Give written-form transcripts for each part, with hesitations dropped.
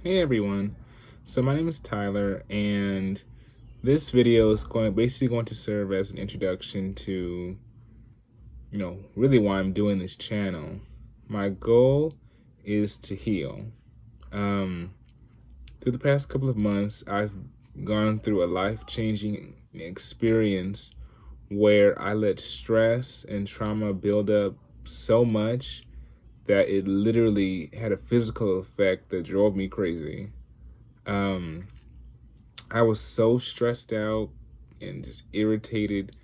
Hey everyone. So my name is Tyler, and this video is basically going to serve as an introduction to, really why I'm doing this channel. My goal is to heal. Um, Through the past couple of months, I've gone through a life-changing experience where I let stress and trauma build up so much that it literally had a physical effect that drove me crazy. Um, I was so stressed out and just irritated,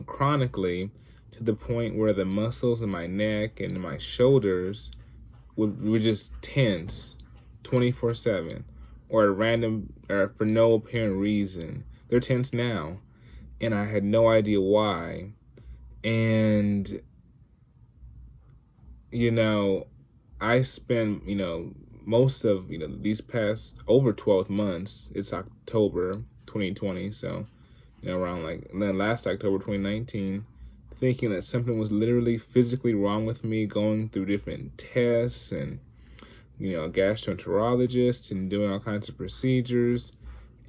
chronically, to the point where the muscles in my neck and my shoulders were just tense 24/7 or at random or for no apparent reason. They're tense now, and I had no idea why. And, you know, I spent, most of, these past over 12 months, it's October 2020, so, around like then last October 2019, thinking that something was literally physically wrong with me, going through different tests and, a gastroenterologist and doing all kinds of procedures.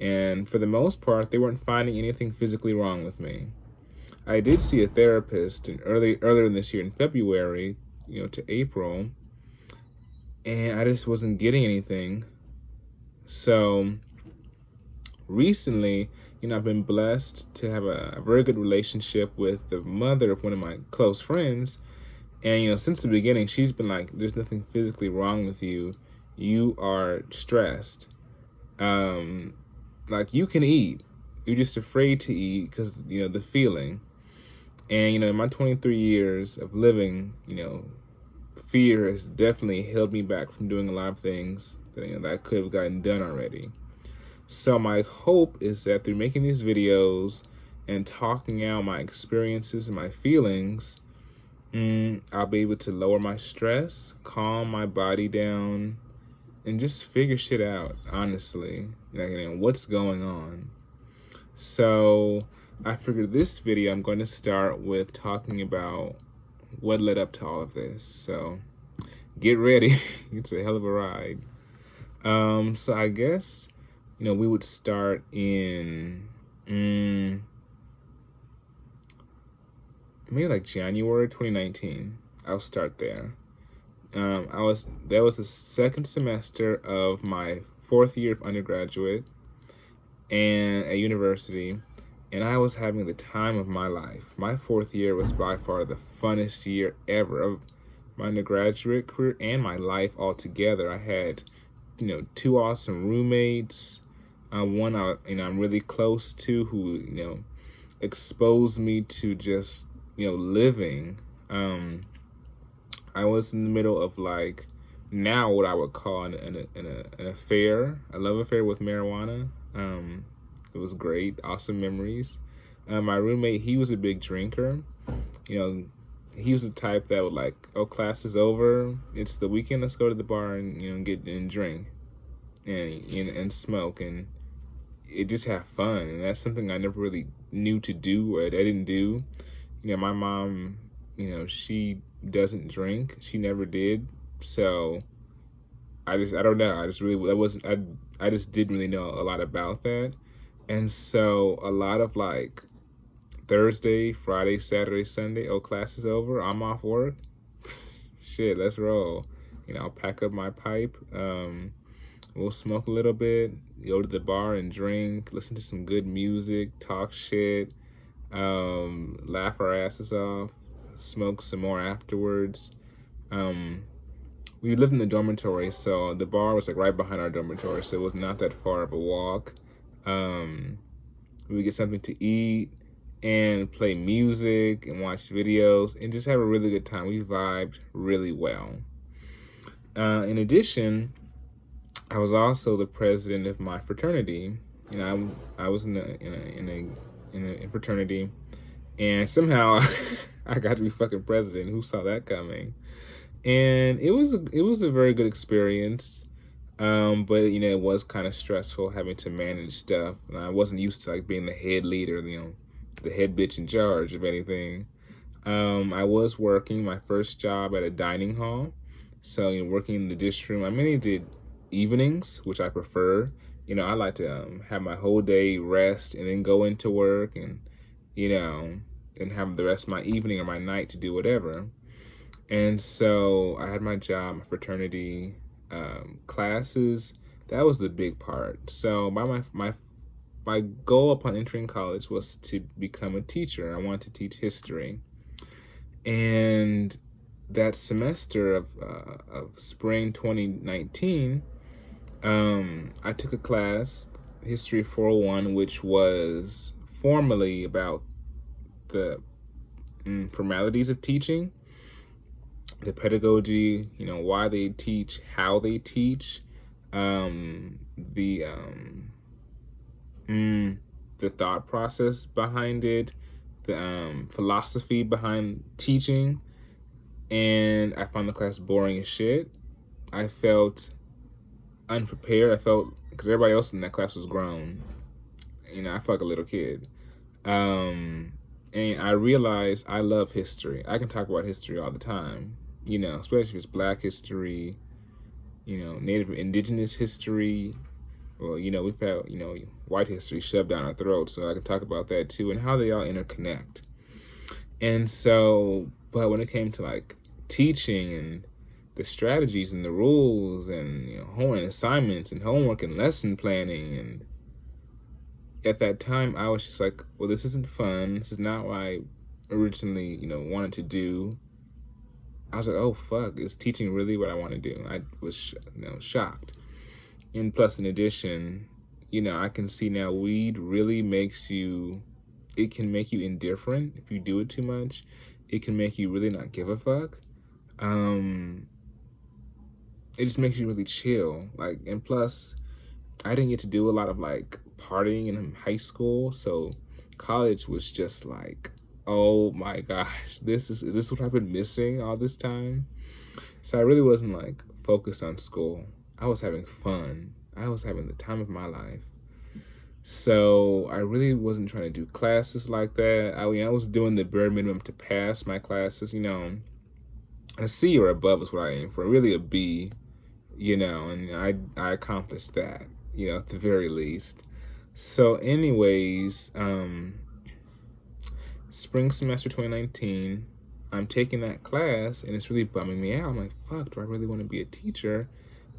And for the most part, they weren't finding anything physically wrong with me. I did see a therapist earlier in this year in February, to April, and I just wasn't getting anything. So recently, I've been blessed to have a very good relationship with the mother of one of my close friends. And, since the beginning, she's been like, there's nothing physically wrong with you. You are stressed. Like, you can eat. You're just afraid to eat because, the feeling. And, in my 23 years of living, fear has definitely held me back from doing a lot of things that I could have gotten done already. So my hope is that through making these videos and talking out my experiences and my feelings, I'll be able to lower my stress, calm my body down, and just figure shit out, honestly, what's going on. So I figured this video, I'm going to start with talking about what led up to all of this. So get ready. It's a hell of a ride. So I guess, we would start in maybe like January 2019. I'll start there. That was the second semester of my fourth year of undergraduate and at university, and I was having the time of my life. My fourth year was by far the funnest year ever of my undergraduate career and my life altogether. I had, two awesome roommates. One I'm really close to who, exposed me to just, living. I was in the middle of like now what I would call an affair, a love affair with marijuana. It was great, awesome memories. My roommate, he was a big drinker. He was the type that would like, oh, class is over, it's the weekend, let's go to the bar and get and drink and smoke and it just have fun. And that's something I never really knew to do or I didn't do. My mom, she doesn't drink. She never did. So I don't know. I just didn't really know a lot about that. And so a lot of like Thursday, Friday, Saturday, Sunday, oh, class is over, I'm off work. Shit, let's roll. I'll pack up my pipe. We'll smoke a little bit, go to the bar and drink, listen to some good music, talk shit, laugh our asses off, smoke some more afterwards. We lived in the dormitory, so the bar was like right behind our dormitory, so it was not that far of a walk. We would get something to eat and play music and watch videos and just have a really good time. We vibed really well. In addition, I was also the president of my fraternity. I was in a fraternity, and somehow I got to be fucking president. Who saw that coming? And it was a very good experience. But it was kind of stressful having to manage stuff. And I wasn't used to like being the head leader, the head bitch in charge of anything. I was working my first job at a dining hall. So, working in the dish room. I mainly did evenings, which I prefer. I like to have my whole day rest and then go into work and, and have the rest of my evening or my night to do whatever. And so I had my job, my fraternity, classes. That was the big part. So my goal upon entering college was to become a teacher. I wanted to teach history. And that semester of spring 2019, I took a class, History 401, which was formally about the formalities of teaching, the pedagogy, why they teach, how they teach, the thought process behind it, the philosophy behind teaching. And I found the class boring as shit. I felt unprepared. Because everybody else in that class was grown. I felt like a little kid. And I realized I love history. I can talk about history all the time, especially if it's Black history, Native Indigenous history. Well, we've had, white history shoved down our throats, so I can talk about that too, and how they all interconnect. And so, but when it came to like teaching and the strategies and the rules and homework assignments and homework and lesson planning, and at that time I was just like, well, this isn't fun. This is not what I originally wanted to do. I was like, oh fuck, is teaching really what I want to do? I was shocked. And plus, in addition, I can see now weed really it can make you indifferent if you do it too much. It can make you really not give a fuck. It just makes you really chill. And plus, I didn't get to do a lot of partying in high school, so college was just oh my gosh, is this what I've been missing all this time? So I really wasn't focused on school. I was having fun. I was having the time of my life. So I really wasn't trying to do classes like that. I was doing the bare minimum to pass my classes. A C or above is what I aim for. Really a B, and I accomplished that, at the very least. So anyways, spring semester 2019, I'm taking that class and it's really bumming me out. I'm like, fuck, do I really want to be a teacher?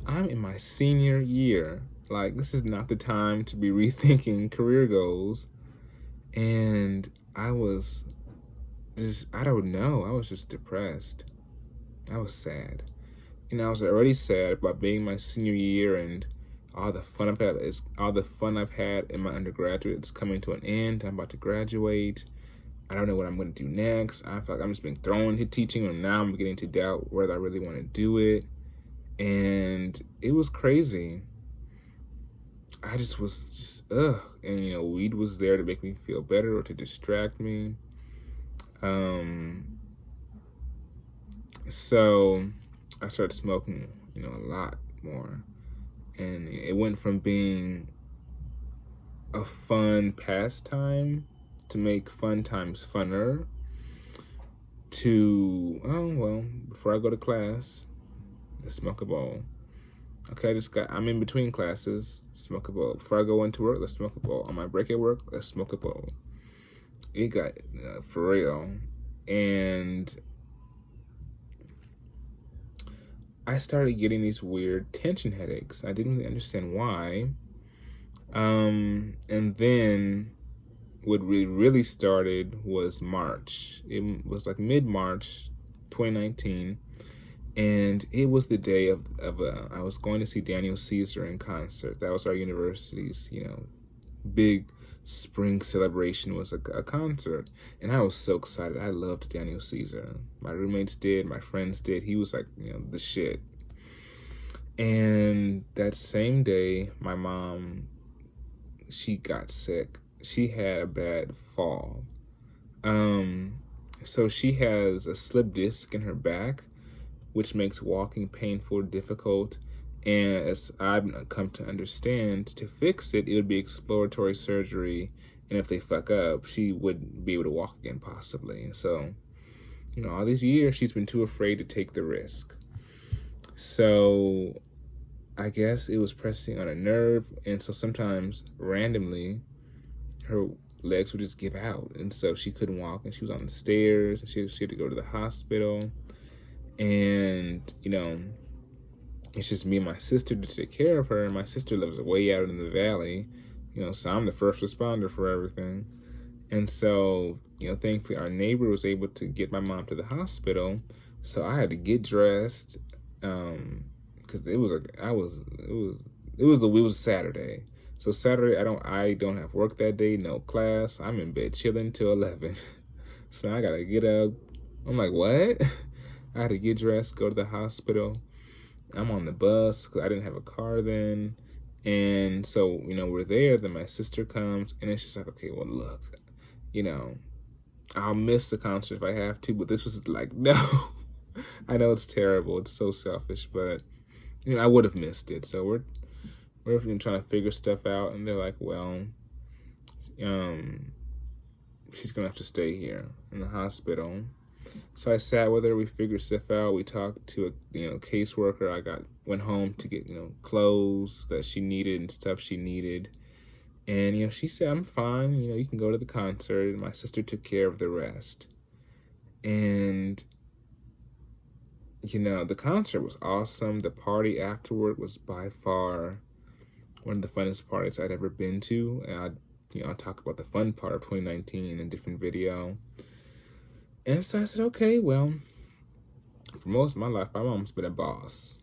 I'm in my senior year. This is not the time to be rethinking career goals. And I was just, I don't know, I was just depressed. I was sad. I was already sad about being my senior year and all the fun I've had in my undergraduate is coming to an end. I'm about to graduate. I don't know what I'm going to do next. I feel like I'm just being thrown into teaching, and now I'm beginning to doubt whether I really want to do it. And it was crazy. I just was ugh. And weed was there to make me feel better or to distract me. So I started smoking, a lot more. And it went from being a fun pastime to make fun times funner to, oh, well, before I go to class, let's smoke a bowl. Okay, I'm in between classes, smoke a bowl. Before I go into work, let's smoke a bowl. On my break at work, let's smoke a bowl. It got for real. And I started getting these weird tension headaches. I didn't really understand why. And then what really started was March. It was mid-March 2019. And it was the day I was going to see Daniel Caesar in concert. That was our university's, big spring celebration was a concert. And I was so excited. I loved Daniel Caesar. My roommates did, my friends did. He was the shit. And that same day, my mom, she got sick. She had a bad fall. So she has a slip disc in her back, which makes walking painful, difficult, and as I've come to understand, to fix it, it would be exploratory surgery, and if they fuck up, she wouldn't be able to walk again, possibly. So, all these years, she's been too afraid to take the risk. So, I guess it was pressing on a nerve, and so sometimes randomly her legs would just give out, and so she couldn't walk, and she was on the stairs, and she had to go to the hospital, and it's just me and my sister to take care of her, and my sister lives way out in the valley, so I'm the first responder for everything. And so, thankfully our neighbor was able to get my mom to the hospital. So I had to get dressed, because it was Saturday. So Saturday I don't have work that day, no class. I'm in bed chilling till 11. So I gotta get up. I'm like, what? I had to get dressed, go to the hospital. I'm on the bus because I didn't have a car then. And so, we're there. Then my sister comes, and it's just like, okay, well, look, I'll miss the concert if I have to, but this was like, no. I know it's terrible. It's so selfish, but I would have missed it. So we're trying to figure stuff out, and they're like, well, she's gonna have to stay here in the hospital. So I sat with her. We figured stuff out. We talked to a caseworker. Went home to get clothes that she needed and stuff she needed. And she said, I'm fine. You can go to the concert. And my sister took care of the rest. And the concert was awesome. The party afterward was by far one of the funnest parties I'd ever been to. And I'll talk about the fun part of 2019 in a different video. And so I said, okay, well, for most of my life, my mom's been a boss.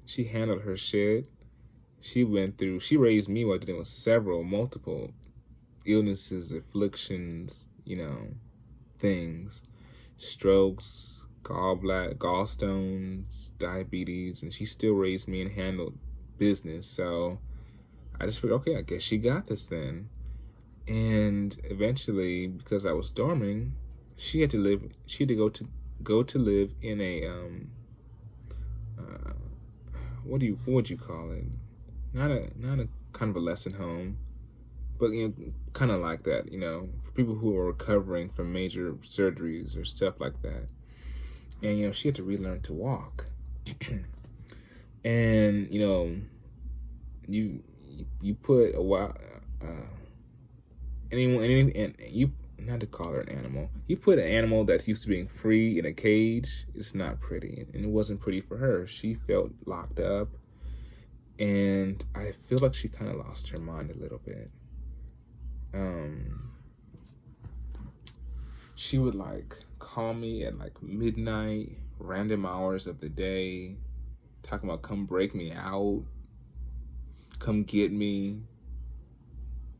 She handled her shit. She raised me while dealing with multiple illnesses, afflictions, things, strokes, gallstones, diabetes, and she still raised me and handled business. So I just figured, okay, I guess she got this then. And eventually, because I was dorming, she had to go to live in a what would you call it? Not a kind of a lesson home, but kind of like that, for people who are recovering from major surgeries or stuff like that. And she had to relearn to walk. And you put a while not to call her an animal. You put an animal that's used to being free in a cage, it's not pretty. And it wasn't pretty for her. She felt locked up. And I feel like she kind of lost her mind a little bit. She would call me at midnight, random hours of the day, talking about come break me out, come get me.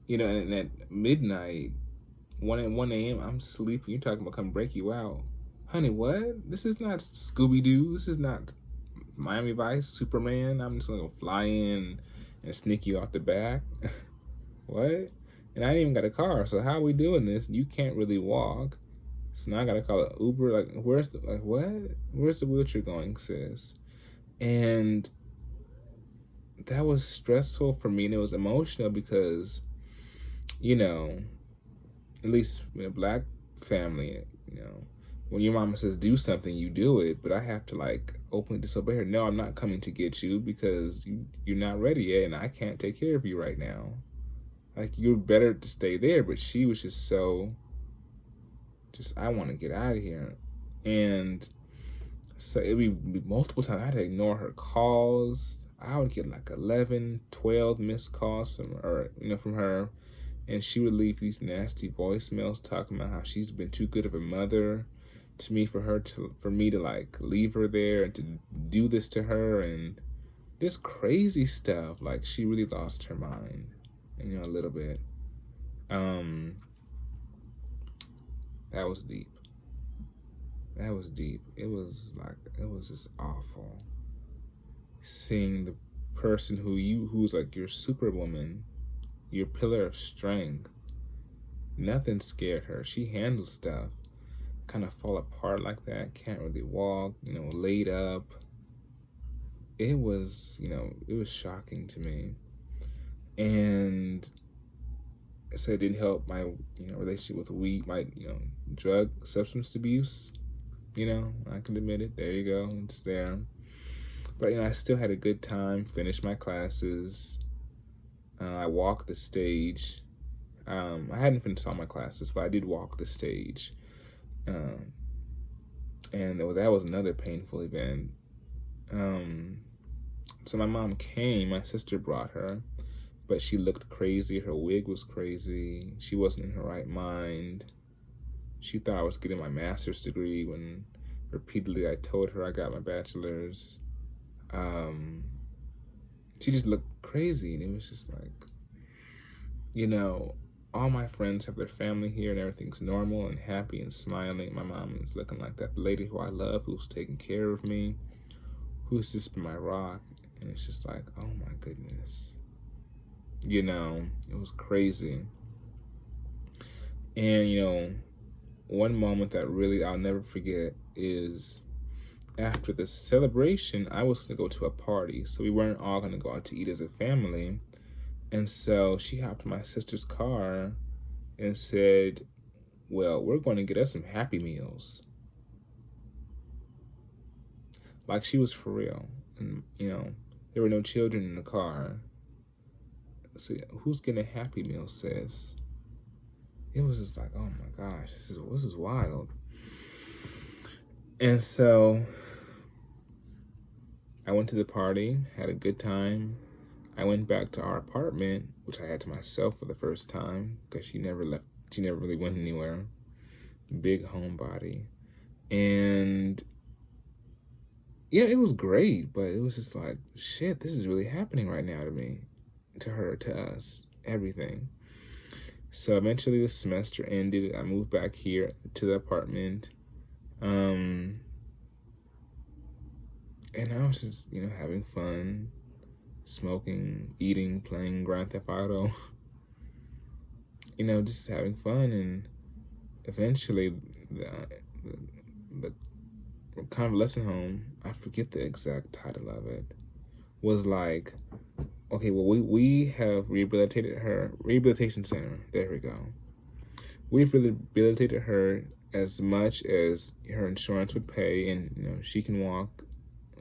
And at midnight, 1 a.m., I'm sleeping. You're talking about come break you out. Honey, what? This is not Scooby-Doo. This is not Miami Vice, Superman. I'm just gonna fly in and sneak you out the back. What? And I ain't even got a car, so how are we doing this? You can't really walk. So now I gotta call an Uber. Where's the wheelchair going, sis? And that was stressful for me, and it was emotional because, at least in a Black family, when your mama says do something, you do it. But I have to openly disobey her. No, I'm not coming to get you because you're not ready yet, and I can't take care of you right now. You're better to stay there. But she was just so, I want to get out of here. And so it'd be multiple times. I had to ignore her calls. I would get 11, 12 missed calls from her. And she would leave these nasty voicemails talking about how she's been too good of a mother to me for me to leave her there and to do this to her and this crazy stuff. She really lost her mind, a little bit. That was deep. That was deep. It was just awful. Seeing the person who's your superwoman, your pillar of strength. Nothing scared her. She handled stuff. Kind of fall apart like that. Can't really walk, laid up. It was, it was shocking to me. And so it didn't help my, relationship with weed, my, drug, substance abuse. I can admit it. There you go. It's there. But, I still had a good time, finished my classes. I walked the stage. I hadn't finished all my classes, but I did walk the stage. Um, and that was another painful event. So my mom came, my sister brought her, but she looked crazy. Her wig was crazy. She wasn't in her right mind. She thought I was getting my master's degree when repeatedly I told her I got my bachelor's. She just looked crazy, and it was just like, all my friends have their family here and everything's normal and happy and smiling. My mom is looking like that lady who I love, who's taking care of me, who's just been my rock. And it's just like, oh my goodness. It was crazy. And, one moment that really I'll never forget is after the celebration, I was going to go to a party. So we weren't all going to go out to eat as a family. And so she hopped in my sister's car and said, well, we're going to get us some Happy Meals. Like she was for real. And, there were no children in the car. So who's getting a Happy Meal, sis? It was just like, oh my gosh, this is wild. And so I went to the party, had a good time. I went back to our apartment, which I had to myself for the first time because she never left. She never really went anywhere. Big homebody. And yeah, it was great, but it was just like, shit, this is really happening right now to me, to her, to us, everything. So eventually the semester ended. I moved back here to the apartment. And I was just, having fun, smoking, eating, playing Grand Theft Auto, just having fun. And eventually the convalescent home, I forget the exact title of it, was like, okay, well, we have rehabilitated her, rehabilitation center, there we go. We've rehabilitated her as much as her insurance would pay, and, she can walk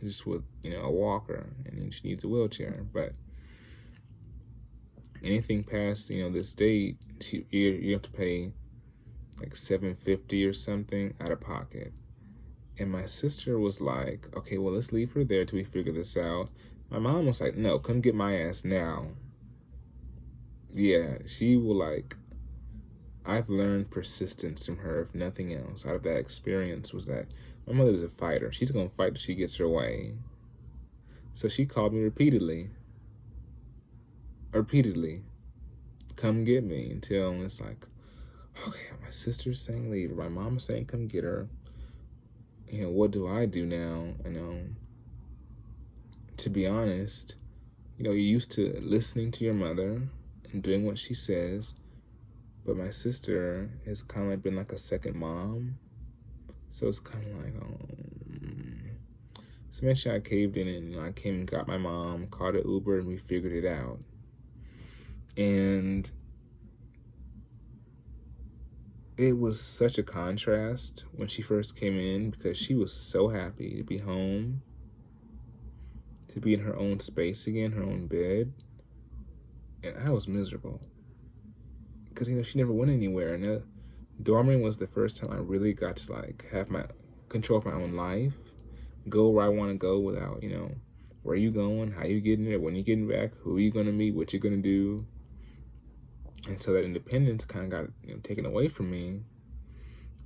just with, a walker, and she needs a wheelchair, but anything past, this date, you have to pay like $750 or something out of pocket. And my sister was like, okay, well, let's leave her there till we figure this out. My mom was like, no, come get my ass now. Yeah, she will I've learned persistence from her, if nothing else, out of that experience, was that my mother was a fighter. She's going to fight till she gets her way. So she called me repeatedly, come get me, until it's like, okay, my sister's saying leave her. My mom's saying come get her. What do I do now? To be honest, you're used to listening to your mother and doing what she says, but my sister has kind of been like a second mom. So it's kind of like, So eventually I caved in, and I came and got my mom, called an Uber, and we figured it out. And it was such a contrast when she first came in, because she was so happy to be home, to be in her own space again, her own bed. And I was miserable because, she never went anywhere. And dorming was the first time I really got to have my control of my own life, go where I want to go without, where are you going, how you getting there, when you getting back, who are you going to meet, what you're going to do. And so that independence kind of got taken away from me,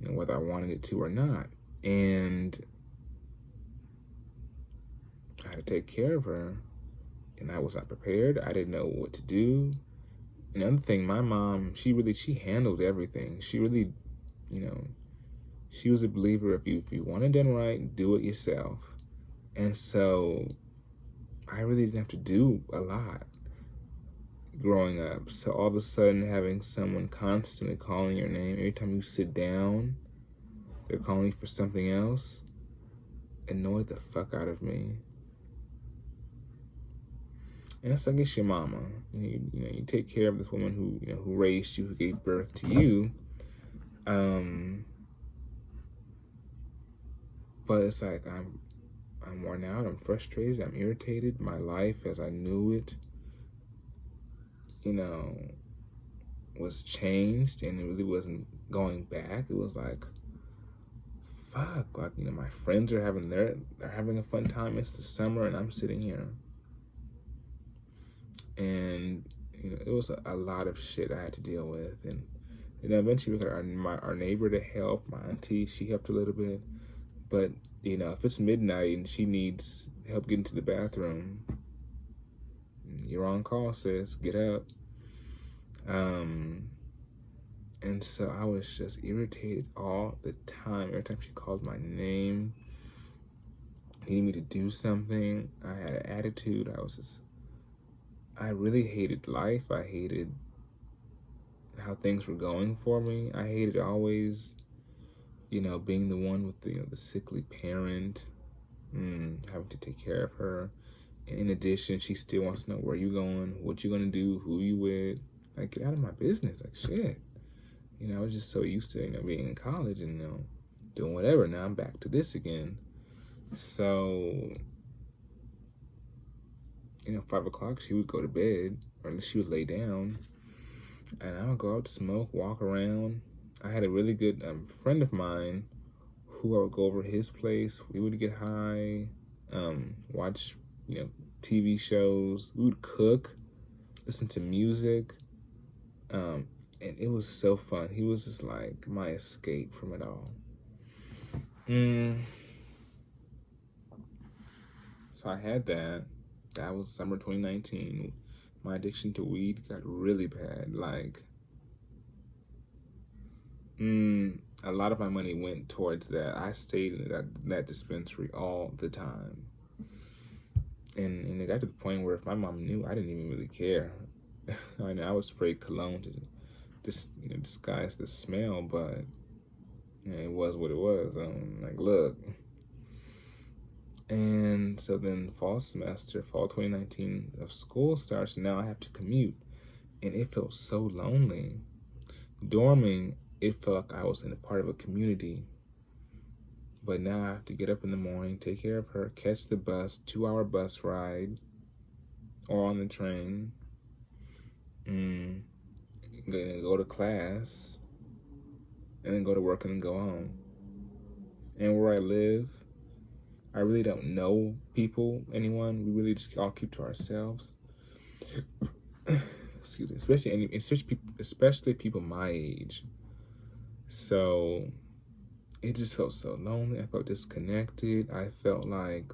whether I wanted it to or not. And I had to take care of her, and I was not prepared. I didn't know what to do. Another thing, my mom, she handled everything. She really, she was a believer, if you want it done right, do it yourself. And so I really didn't have to do a lot growing up. So all of a sudden, having someone constantly calling your name, every time you sit down, they're calling you for something else, annoyed the fuck out of me. And that's, I guess, your mama. You take care of this woman who raised you, who gave birth to you. But it's like I'm worn out, I'm frustrated, I'm irritated. My life as I knew it, you know, was changed, and it really wasn't going back. It was like, fuck, like, my friends are they're having a fun time. It's the summer and I'm sitting here. And, it was a lot of shit I had to deal with. And, eventually we got our neighbor to help. My auntie, she helped a little bit. But, if it's midnight and she needs help getting to the bathroom, you're on call, sis. Get up. And so I was just irritated all the time. Every time she called my name, needed me to do something, I had an attitude. I really hated life. I hated how things were going for me. I hated always, being the one with the sickly parent, having to take care of her. And in addition, she still wants to know where you going, what you gonna do, who you with. Like, get out of my business. Like, shit. I was just so used to, being in college and, doing whatever. Now I'm back to this again. So, 5 o'clock, she would go to bed, or she would lay down, and I would go out, smoke, walk around. I had a really good friend of mine who I would go over his place. We would get high, watch, TV shows. We would cook, listen to music. And it was so fun. He was just like my escape from it all. So I had that. That was summer 2019. My addiction to weed got really bad. Like, a lot of my money went towards that. I stayed in that dispensary all the time. And it got to the point where if my mom knew, I didn't even really care. I would spray cologne to disguise the smell, but it was what it was. Like, look. And so then fall 2019 of school starts. Now I have to commute, and it felt so lonely. Dorming, it felt like I was in a part of a community. But now I have to get up in the morning, take care of her, catch the bus, 2-hour bus ride, or on the train. Gonna go to class, and then go to work and then go home. And where I live, I really don't know anyone. We really just all keep to ourselves. Excuse me, especially people my age. So it just felt so lonely. I felt disconnected. I felt like,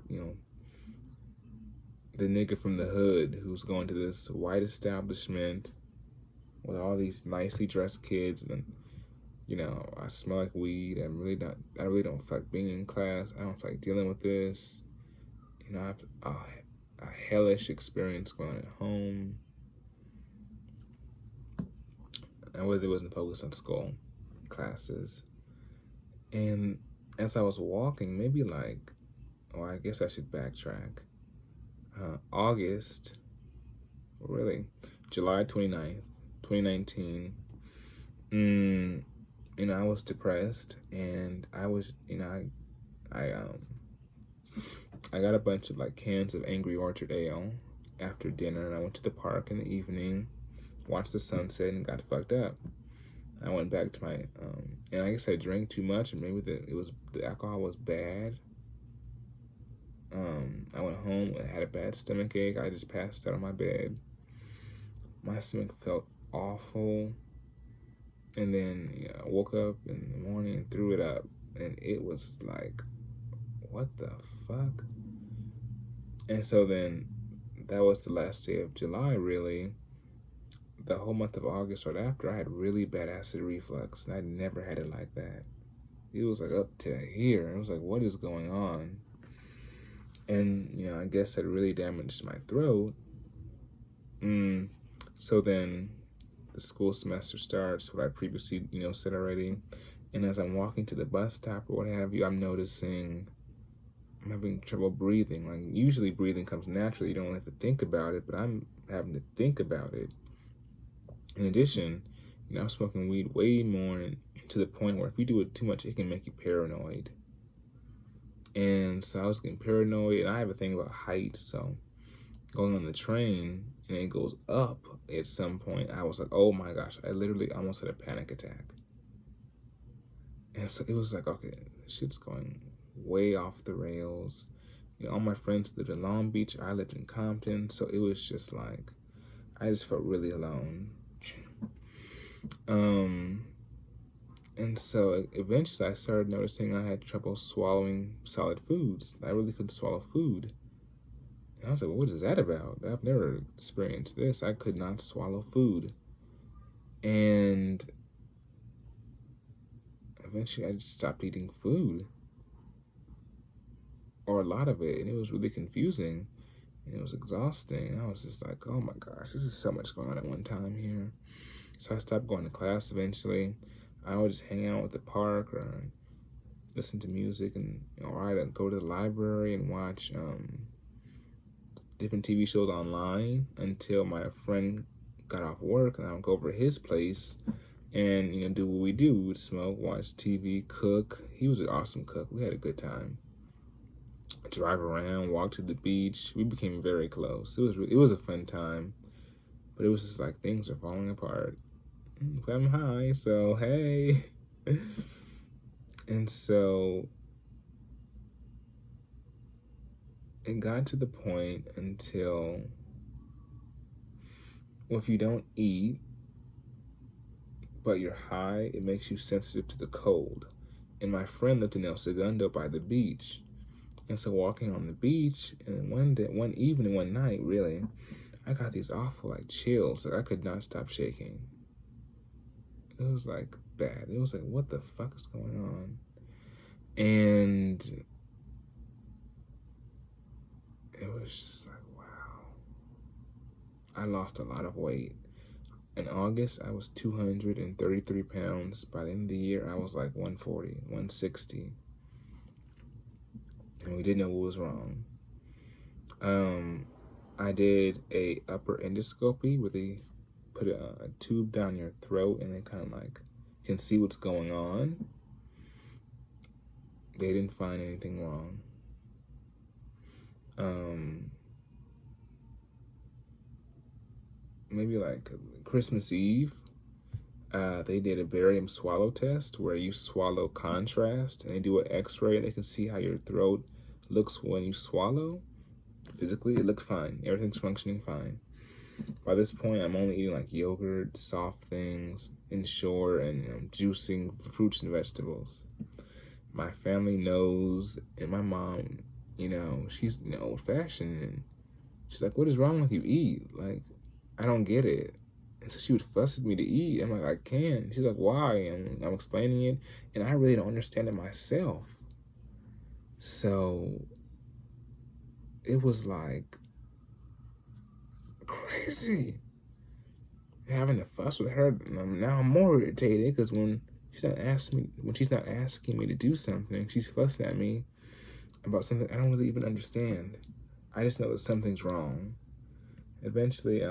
the nigga from the hood who's going to this white establishment with all these nicely dressed kids, and I smell like weed. I really don't feel like being in class. I don't feel like dealing with this. I have a hellish experience going at home. I really wasn't focused on school classes. And as I was walking, maybe I guess I should backtrack. July 29th, 2019, I was depressed, and I was, I got a bunch of cans of Angry Orchard ale after dinner, and I went to the park in the evening, watched the sunset, and got fucked up. I went back to my, and I guess I drank too much, and maybe the alcohol was bad. I went home, I had a bad stomach ache. I just passed out on my bed. My stomach felt awful. And then I woke up in the morning and threw it up. And it was like, what the fuck? And so then that was the last day of July, really. The whole month of August right after, I had really bad acid reflux. And I'd never had it like that. It was up to here. I was like, what is going on? And, I guess that really damaged my throat. So then the school semester starts, what I previously, said already. And as I'm walking to the bus stop or what have you, I'm noticing I'm having trouble breathing. Usually breathing comes naturally. You don't have to think about it, but I'm having to think about it. In addition, I'm smoking weed way more, to the point where if you do it too much, it can make you paranoid. And so I was getting paranoid, and I have a thing about height, so going on the train and it goes up at some point, I was like, oh my gosh, I literally almost had a panic attack. And so it was like, okay, shit's going way off the rails. You know, all my friends lived in Long Beach, I lived in Compton, so it was just like, I just felt really alone. And so eventually I started noticing I had trouble swallowing solid foods. I really couldn't swallow food. And I was like, well, what is that about? I've never experienced this. I could not swallow food. And eventually I just stopped eating food, or a lot of it, and it was really confusing, and it was exhausting. And I was just like, oh my gosh, this is so much going on at one time here. So I stopped going to class eventually. I would just hang out at the park or listen to music, and or I'd go to the library and watch different TV shows online until my friend got off work, and I would go over to his place and, you know, do what we do. We would smoke, watch TV, cook. He was an awesome cook. We had a good time. Drive around, walk to the beach. We became very close. It was a fun time, but it was just like things are falling apart. But I'm high, so hey. And so it got to the point until, well, if you don't eat but you're high, it makes you sensitive to the cold. And my friend lived in El Segundo by the beach. And so walking on the beach, and one evening, one night, really, I got these awful like chills that I could not stop shaking. It was like bad. It was like, what the fuck is going on? And it was just like, wow. I lost a lot of weight. In August, I was 233 pounds. By the end of the year, I was like 140, 160. And we didn't know what was wrong. I did a upper endoscopy where they put a tube down your throat and they kind of like can see what's going on. They didn't find anything wrong. Maybe like Christmas Eve, they did a barium swallow test where you swallow contrast, and they do an x-ray and they can see how your throat looks when you swallow. Physically, it looks fine. Everything's functioning fine. By this point, I'm only eating like yogurt, soft things, Ensure, and juicing fruits and vegetables. My family knows, and my mom, you know, she's old-fashioned, and she's like, what is wrong with you? Eat. Like, I don't get it. And so she would fuss at me to eat. I'm like, I can't. She's like, why? And I'm explaining it, and I really don't understand it myself. So it was like crazy having to fuss with her. And now I'm more irritated because when she's not asking me to do something, she's fussing at me about something I don't really even understand. I just know that something's wrong. Eventually,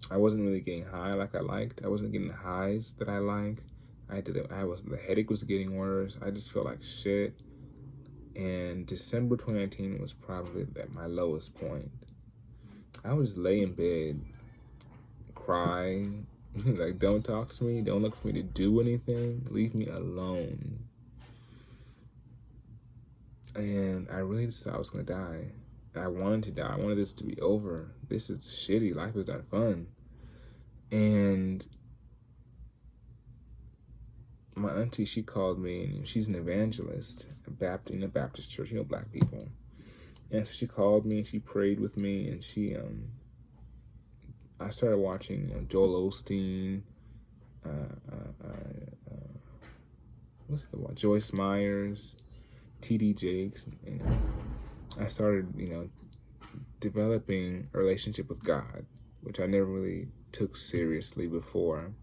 I wasn't really getting high like I liked. I wasn't getting the highs that I like. The headache was getting worse. I just felt like shit. And December 2019 was probably at my lowest point. I would just lay in bed, cry, like, don't talk to me, don't look for me to do anything, leave me alone. And I really just thought I was gonna die. I wanted to die. I wanted this to be over. This is shitty. Life is not fun. And my auntie, she called me, and she's an evangelist, in a Baptist church, black people. And so she called me, and she prayed with me, and I started watching Joel Osteen, what's the one? Joyce Myers, T.D. Jakes, and I started, developing a relationship with God, which I never really took seriously before.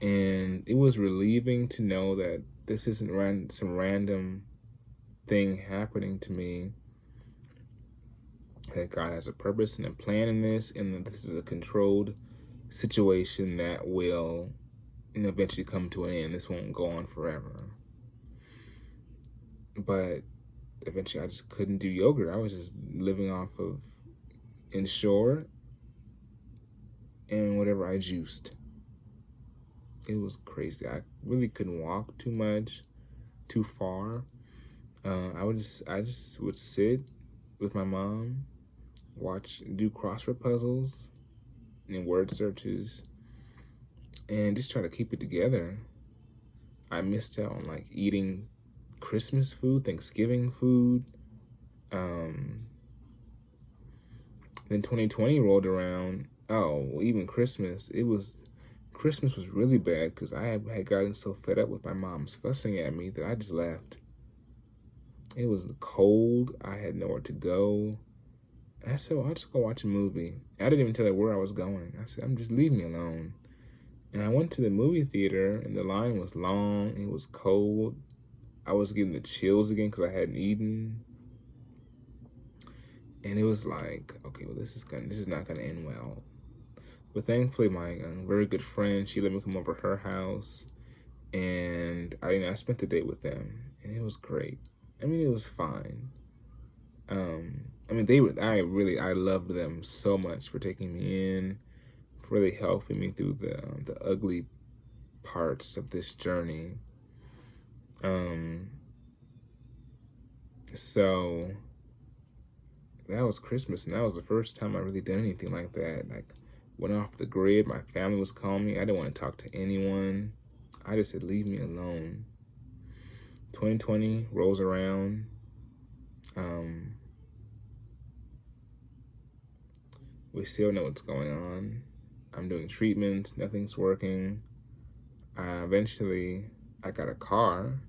And it was relieving to know that this isn't some random thing happening to me, that God has a purpose and a plan in this, and that this is a controlled situation that will eventually come to an end. This won't go on forever. But eventually I just couldn't do yogurt. I was just living off of Ensure and whatever I juiced. It was crazy. I really couldn't walk too much, too far. I just would sit with my mom, do crossword puzzles and word searches, and just try to keep it together. I missed out on like eating Christmas food, Thanksgiving food. Then 2020 rolled around. Oh, even Christmas. Christmas was really bad because I had gotten so fed up with my mom's fussing at me that I just left. It was cold. I had nowhere to go. I said, well, I'll just go watch a movie. I didn't even tell her where I was going. I said, just leave me alone. And I went to the movie theater, and the line was long. It was cold. I was getting the chills again because I hadn't eaten. And it was like, okay, well, this is not gonna end well. But thankfully, my very good friend, she let me come over to her house, and I spent the day with them, and it was great. I mean, it was fine. I loved them so much for taking me in, for really helping me through the ugly parts of this journey. So that was Christmas, and that was the first time I really did anything like that. Like, went off the grid. My family was calling me. I didn't want to talk to anyone. I just said, leave me alone. 2020 rolls around. We still know what's going on. I'm doing treatments. Nothing's working. Eventually, I got a car.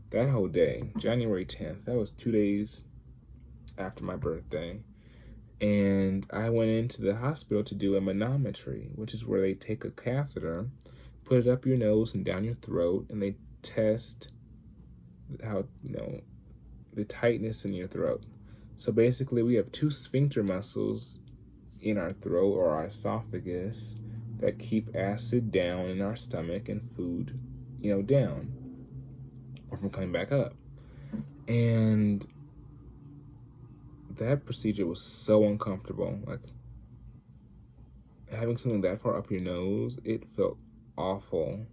That whole day, January 10th, that was 2 days after my birthday. And I went into the hospital to do a manometry, which is where they take a catheter, put it up your nose and down your throat, and they test how, the tightness in your throat. So basically, we have two sphincter muscles in our throat or our esophagus that keep acid down in our stomach and food, down or from coming back up. And that procedure was so uncomfortable. Like, having something that far up your nose, it felt awful.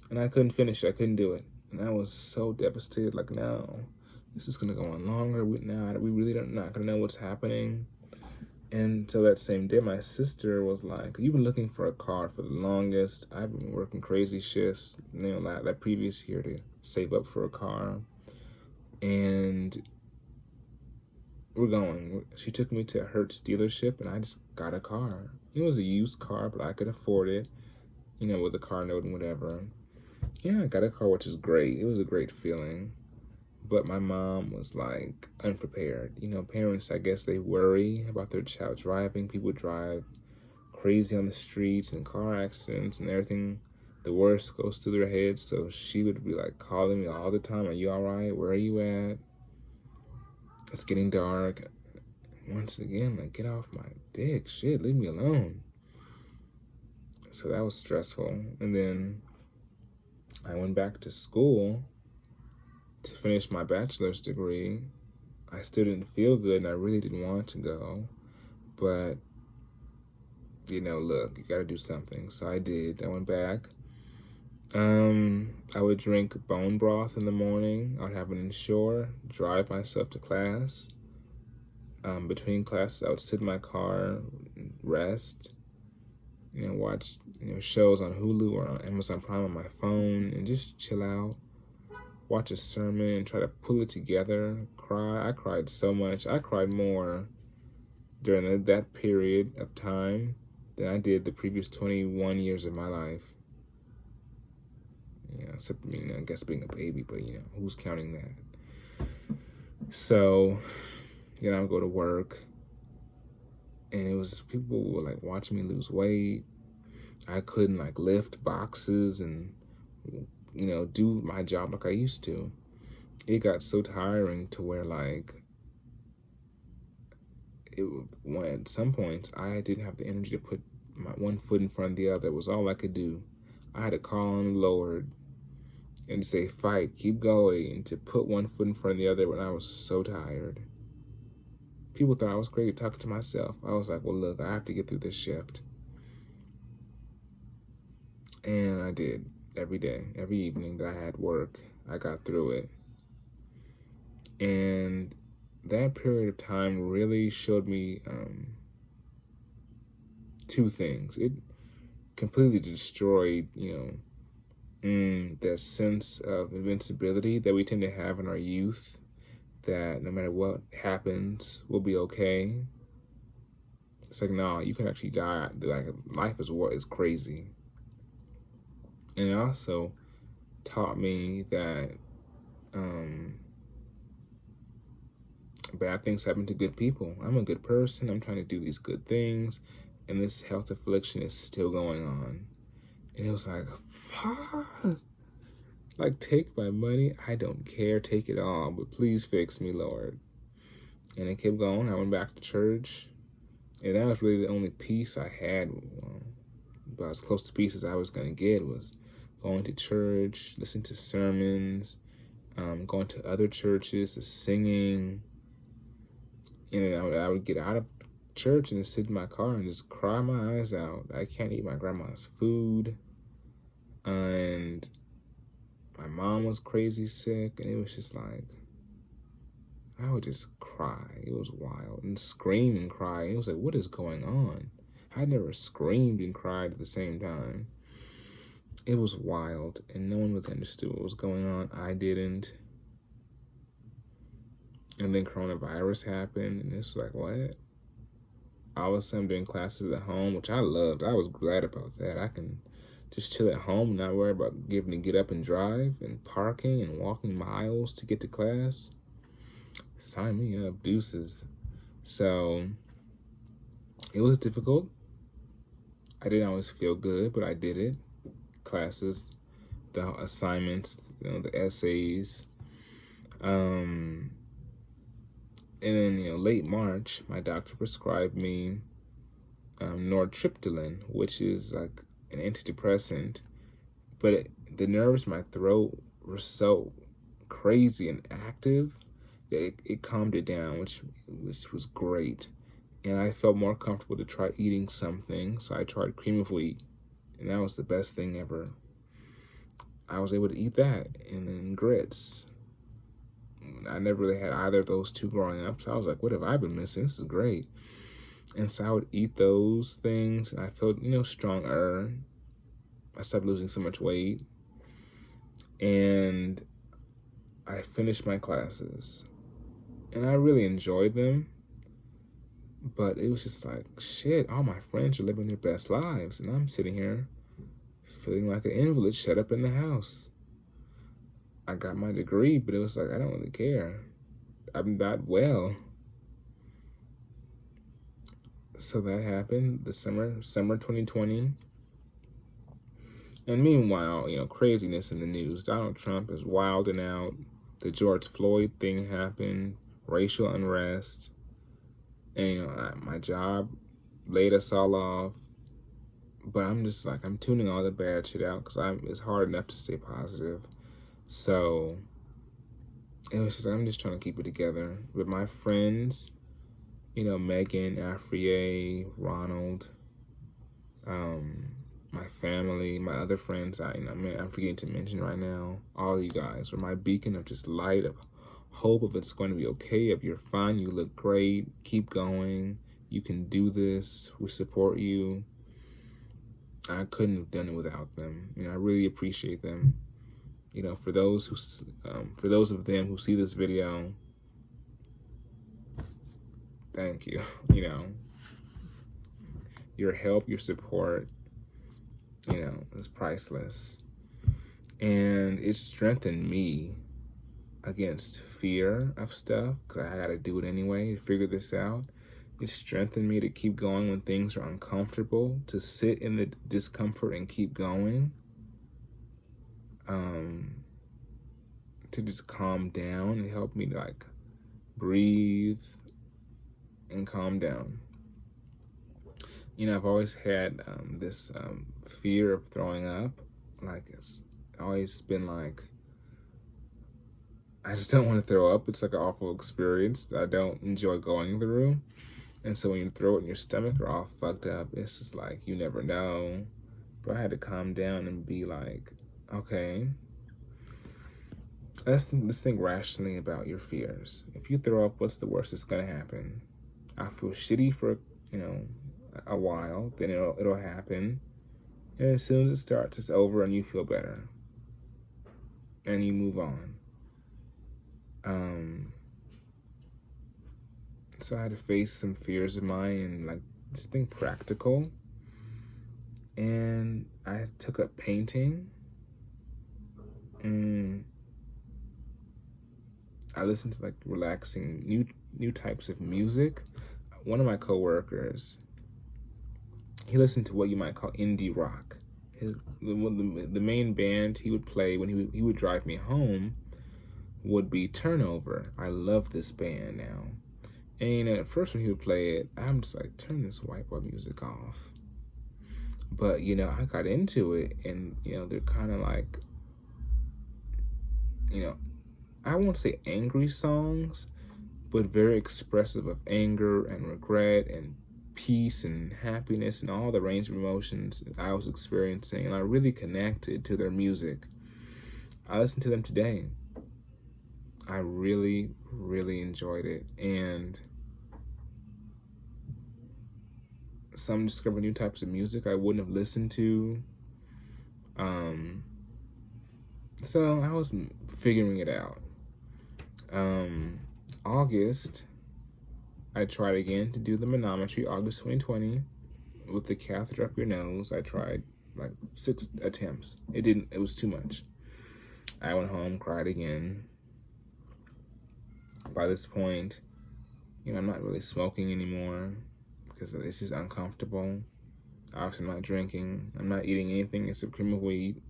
And I couldn't finish it. I couldn't do it. And I was so devastated. Like, no, this is going to go on longer. We really not going to know what's happening. And so that same day, my sister was like, you've been looking for a car for the longest. I've been working crazy shifts, that previous year to save up for a car. And we're going. She took me to a Hertz dealership, and I just got a car. It was a used car, but I could afford it, with a car note and whatever. Yeah, I got a car, which is great. It was a great feeling. But my mom was like unprepared. Parents, I guess they worry about their child driving. People drive crazy on the streets and car accidents and everything. The worst goes through their heads. So she would be like calling me all the time. Are you all right? Where are you at? It's getting dark. Once again, like, get off my dick. Shit, leave me alone. So that was stressful. And then I went back to school to finish my bachelor's degree. I still didn't feel good, and I really didn't want to go. But, look, you gotta do something. So I did. I went back. I would drink bone broth in the morning. I would have an Ensure, drive myself to class. Between classes, I would sit in my car, rest, watch, shows on Hulu or on Amazon Prime on my phone, and just chill out. Watch a sermon, try to pull it together, cry. I cried so much. I cried more during that period of time than I did the previous 21 years of my life. Except, I guess being a baby, but, who's counting that? So, I would go to work, and people would, like, watch me lose weight. I couldn't, like, lift boxes and, do my job like I used to. It got so tiring to where, like, at some points, I didn't have the energy to put my one foot in front of the other. It was all I could do. I had to call on the Lord, and to say, fight, keep going, and to put one foot in front of the other when I was so tired. People thought I was crazy talking to myself. I was like, well, look, I have to get through this shift. And I did. Every day, every evening that I had work, I got through it. And that period of time really showed me two things. It completely destroyed, that sense of invincibility that we tend to have in our youth, that no matter what happens, we'll be okay. It's like, no, you can actually die. Like, life is what is crazy. And it also taught me that bad things happen to good people. I'm a good person. I'm trying to do these good things, and this health affliction is still going on. And it was like, fuck. Like, take my money. I don't care. Take it all. But please fix me, Lord. And it kept going. I went back to church. And that was really the only peace I had. About as close to peace as I was going to get was going to church, listening to sermons, going to other churches, singing. And I would get out of church and sit in my car and just cry my eyes out. I can't eat my grandma's food. And my mom was crazy sick. And it was just like, I would just cry. It was wild. And scream and cry. It was like, what is going on? I never screamed and cried at the same time. It was wild. And no one really understood what was going on. I didn't. And then coronavirus happened, and it's like, what? All of a sudden, I'm doing classes at home, which I loved. I was glad about that. I can just chill at home and not worry about having to get up and drive and parking and walking miles to get to class. Sign me up, deuces. So it was difficult. I didn't always feel good, but I did it. Classes, the assignments, the essays. And then, late March, my doctor prescribed me nortriptyline, which is like an antidepressant. But the nerves in my throat were so crazy and active that it calmed it down, which was great. And I felt more comfortable to try eating something, so I tried cream of wheat, and that was the best thing ever. I was able to eat that, and then grits. I never really had either of those two growing up, so I was like, what have I been missing? This is great. And so I would eat those things, and I felt, stronger. I stopped losing so much weight. And I finished my classes. And I really enjoyed them. But it was just like, shit, all my friends are living their best lives. And I'm sitting here feeling like an invalid shut up in the house. I got my degree, but it was like, I don't really care. I'm not well. So that happened the summer 2020. And meanwhile, craziness in the news. Donald Trump is wilding out. The George Floyd thing happened. Racial unrest. And, my job laid us all off. But I'm just like, I'm tuning all the bad shit out because it's hard enough to stay positive. So it was just, I'm just trying to keep it together. With my friends, Megan, Afriye, Ronald, my family, my other friends, I'm forgetting to mention right now, all of you guys were my beacon of just light, of hope, of it's going to be okay, of you're fine, you look great, keep going, you can do this, we support you. I couldn't have done it without them. I really appreciate them. For those of them who see this video, thank you. Your help, your support, is priceless. And it strengthened me against fear of stuff, because I got to do it anyway to figure this out. It strengthened me to keep going when things are uncomfortable, to sit in the discomfort and keep going. To just calm down and help me like breathe and calm down. I've always had this fear of throwing up. Like always been like, I just don't want to throw up. It's like an awful experience that I don't enjoy going through. And so when your throat and your stomach are all fucked up, it's just like, you never know. But I had to calm down and be like, okay, let's think rationally about your fears. If you throw up, what's the worst that's gonna happen? I feel shitty for, a while, then it'll happen. And as soon as it starts, it's over and you feel better. And you move on. So I had to face some fears of mine and like just think practical. And I took up painting. And I listened to like relaxing new types of music. One of my coworkers, he listened to what you might call indie rock. The main band he would play when he would drive me home would be Turnover. I love this band now. And at first when he would play it, I'm just like, turn this white boy music off. But, I got into it, and, they're kind of like, I won't say angry songs, but very expressive of anger and regret and peace and happiness and all the range of emotions I was experiencing. And I really connected to their music. I listen to them today. I really, really enjoyed it. And some discovered new types of music I wouldn't have listened to. So I was figuring it out. August, I tried again to do the manometry, August 2020, with the catheter up your nose. I tried like 6 attempts. It was too much. I went home, cried again. By this point, I'm not really smoking anymore because it's just uncomfortable. Obviously, I'm not drinking. I'm not eating anything except cream of wheat.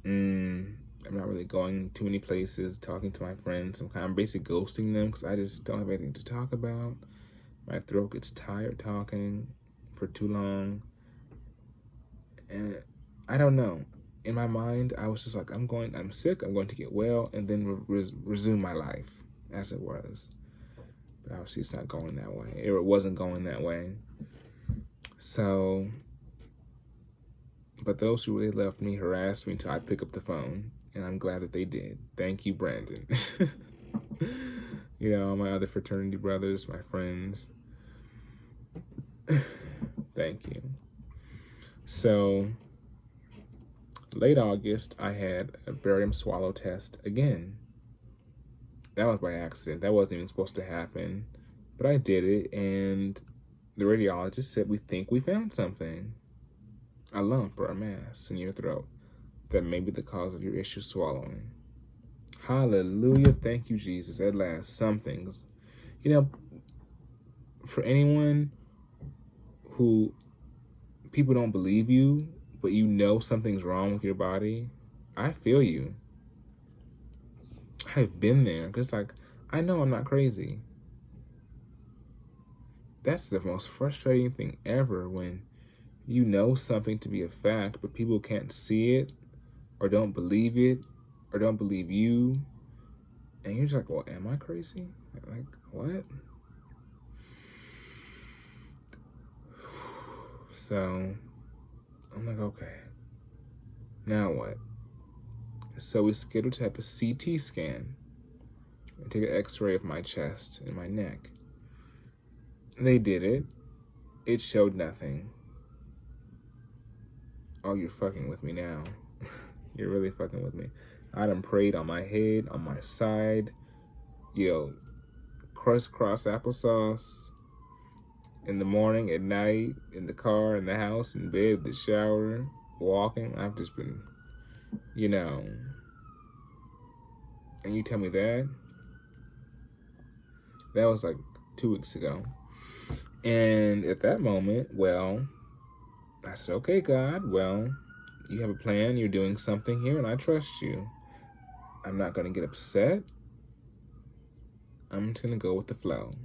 I'm not really going too many places, talking to my friends. I'm basically ghosting them because I just don't have anything to talk about. My throat gets tired talking for too long. And I don't know. In my mind, I was just like, I'm sick, I'm going to get well, and then resume my life as it was. But obviously it's not going that way. It wasn't going that way. So, but those who really loved me harassed me until I pick up the phone, and I'm glad that they did. Thank you, Brandon. My other fraternity brothers, my friends. Thank you. So, late August, I had a barium swallow test again. That was by accident. That wasn't even supposed to happen. But I did it, and the radiologist said, we think we found something. A lump or a mass in your throat that may be the cause of your issue swallowing. Hallelujah. Thank you, Jesus. At last, something's. For anyone who people don't believe you, but something's wrong with your body, I feel you. I've been there. Because, I know I'm not crazy. That's the most frustrating thing ever, when you know something to be a fact, but people can't see it, or don't believe it, or don't believe you. And you're just like, well, am I crazy? Like, what? So, I'm like, okay. Now what? So we scheduled to have a CT scan and take an x-ray of my chest and my neck. They did it. It showed nothing. Oh, you're fucking with me now. You're really fucking with me. I done prayed on my head, on my side. Crisscross applesauce. In the morning, at night, in the car, in the house, in bed, the shower, walking. I've just been, And you tell me that? That was like 2 weeks ago. And at that moment, I said, okay, God, you have a plan, you're doing something here, and I trust you. I'm not going to get upset. I'm just going to go with the flow.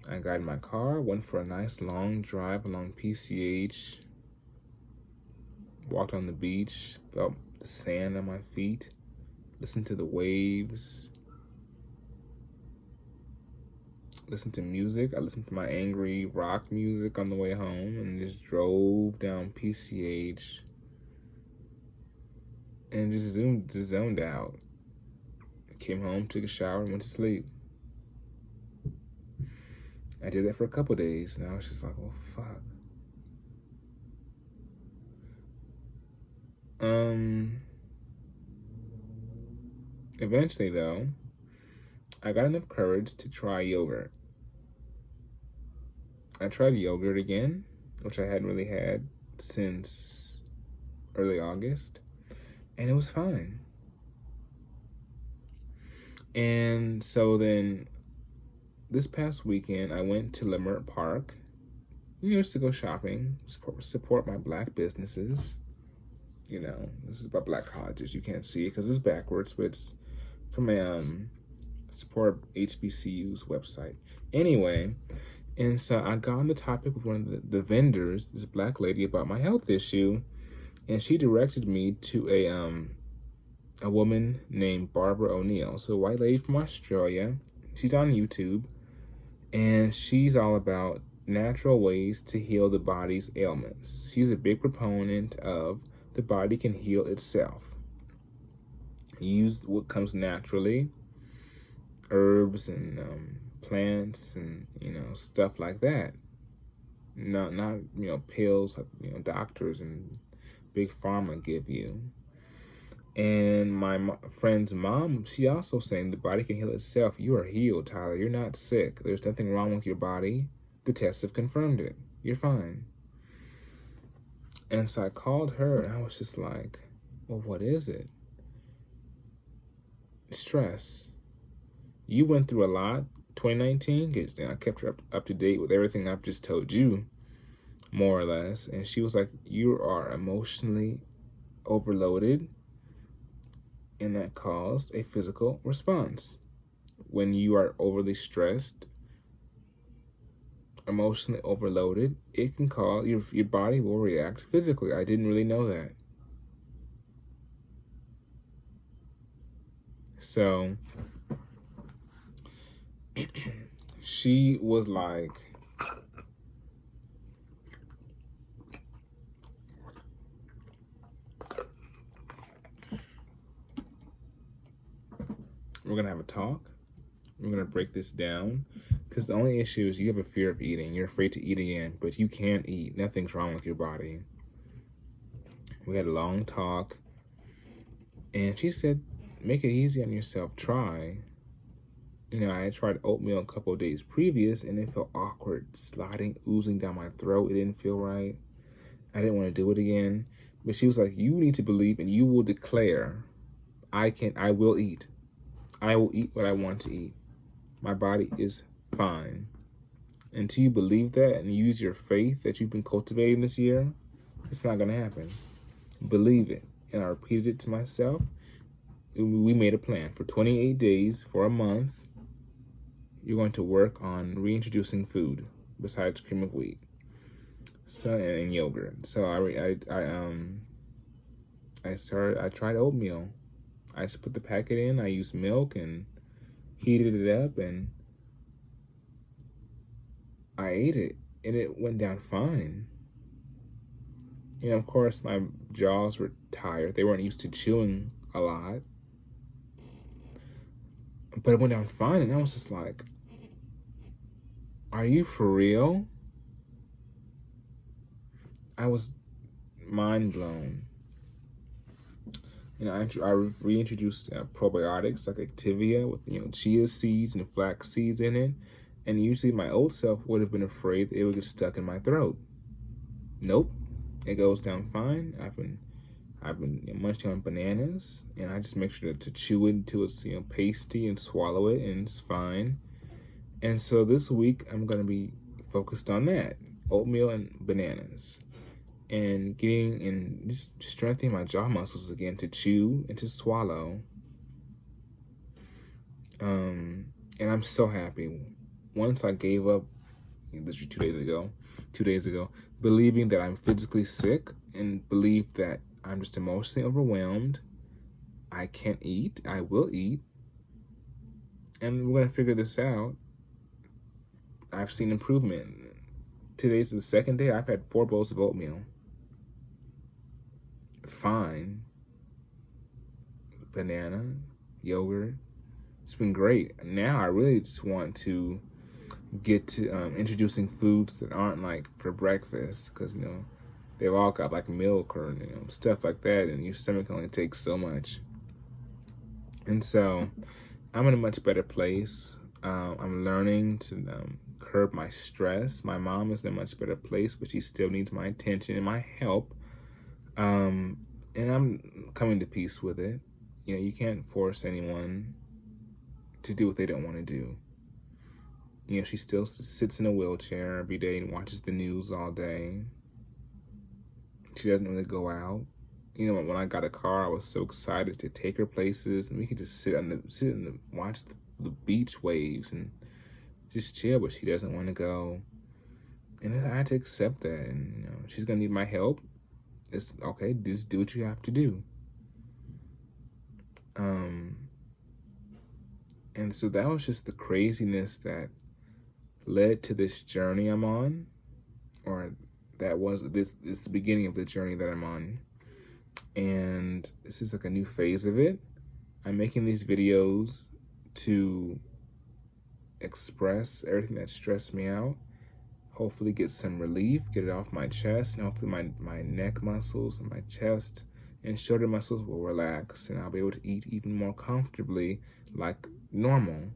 I got in my car, went for a nice long drive along PCH, walked on the beach, felt the sand on my feet, listened to the waves, listened to music. I listened to my angry rock music on the way home and just drove down PCH and just zoned out. Came home, took a shower, and went to sleep. I did that for a couple days, and I was just like, well, fuck. Eventually, though, I got enough courage to try yogurt. I tried yogurt again, which I hadn't really had since early August, and it was fine. And so then this past weekend, I went to Leimert Park, just to go shopping, support my Black businesses. This is about Black colleges. You can't see it because it's backwards, but it's from a support HBCU's website. Anyway, and so I got on the topic with one of the vendors, this Black lady, about my health issue, and she directed me to a woman named Barbara O'Neill. So a white lady from Australia. She's on YouTube, and she's all about natural ways to heal the body's ailments. She's a big proponent of the body can heal itself. Use what comes naturally, herbs and plants and stuff like that. Not pills like doctors and big pharma give you. And my friend's mom, she also saying the body can heal itself. You are healed, Tyler. You're not sick. There's nothing wrong with your body. The tests have confirmed it. You're fine. And so I called her, and I was just like, well, what is it? Stress. You went through a lot 2019, because I kept her up to date with everything I've just told you, more or less. And she was like, you are emotionally overloaded, and that caused a physical response. When you are overly stressed, emotionally overloaded, it can cause your body will react physically. I didn't really know that. So she was like, we're gonna have a talk. We're gonna break this down, because the only issue is you have a fear of eating. You're afraid to eat again, but you can't eat. Nothing's wrong with your body. We had a long talk, and she said, make it easy on yourself. Try. I had tried oatmeal a couple of days previous, and it felt awkward, sliding, oozing down my throat. It didn't feel right. I didn't want to do it again. But she was like, you need to believe, and you will declare, I will eat. I will eat what I want to eat. My body is fine. Until you believe that and use your faith that you've been cultivating this year, it's not going to happen. Believe it. And I repeated it to myself. We made a plan. For 28 days, for a month, you're going to work on reintroducing food besides cream of wheat, and yogurt. So I tried oatmeal. I just put the packet in. I used milk and heated it up, and I ate it, and it went down fine. Of course, my jaws were tired. They weren't used to chewing a lot. But it went down fine, and I was just like, are you for real? I was mind blown. I reintroduced probiotics like Activia with chia seeds and flax seeds in it, and usually my old self would have been afraid that it would get stuck in my throat. Nope, it goes down fine. I've been munching on bananas, and I just make sure to chew it until it's pasty and swallow it, and it's fine. And so this week I'm gonna be focused on that, oatmeal and bananas, and getting and just strengthening my jaw muscles again to chew and to swallow. And I'm so happy. Once I gave up, this was 2 days ago, believing that I'm physically sick and believe that I'm just emotionally overwhelmed. I can't eat. I will eat. And we're going to figure this out. I've seen improvement. Today's the second day I've had 4 bowls of oatmeal. Fine. Banana, yogurt. It's been great. Now I really just want to get to introducing foods that aren't like for breakfast, because they've all got like milk or stuff like that, and your stomach only takes so much. And so I'm in a much better place. I'm learning to curb my stress. My mom is in a much better place, but she still needs my attention and my help. And I'm coming to peace with it. You can't force anyone to do what they don't want to do. She still sits in a wheelchair every day and watches the news all day. She doesn't really go out. When I got a car, I was so excited to take her places, and we could just sit and watch the beach waves and just chill. But she doesn't want to go, and I had to accept that. And she's gonna need my help. It's okay. Just do what you have to do. And so that was just the craziness that led to this journey I'm on, or that was this is the beginning of the journey that I'm on. And this is like a new phase of it. I'm making these videos to express everything that stressed me out, hopefully get some relief, get it off my chest, and hopefully my neck muscles and my chest and shoulder muscles will relax, and I'll be able to eat even more comfortably like normal.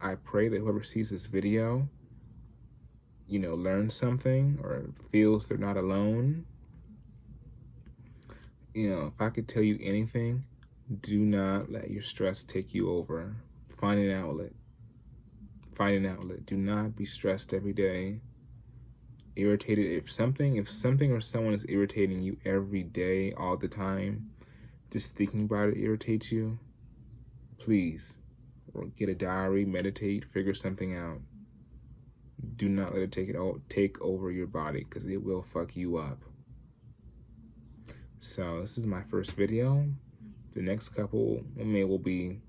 I pray that whoever sees this video, learns something or feels they're not alone. If I could tell you anything, do not let your stress take you over. Find an outlet. Find an outlet. Do not be stressed every day. Irritated. If something or someone is irritating you every day, all the time, just thinking about it irritates you, please get a diary, meditate, figure something out. Do not let it take over your body, because it will fuck you up. So this is my first video. The next couple will be,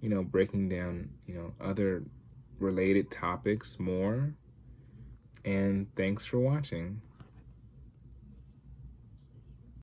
breaking down, other related topics more. And thanks for watching.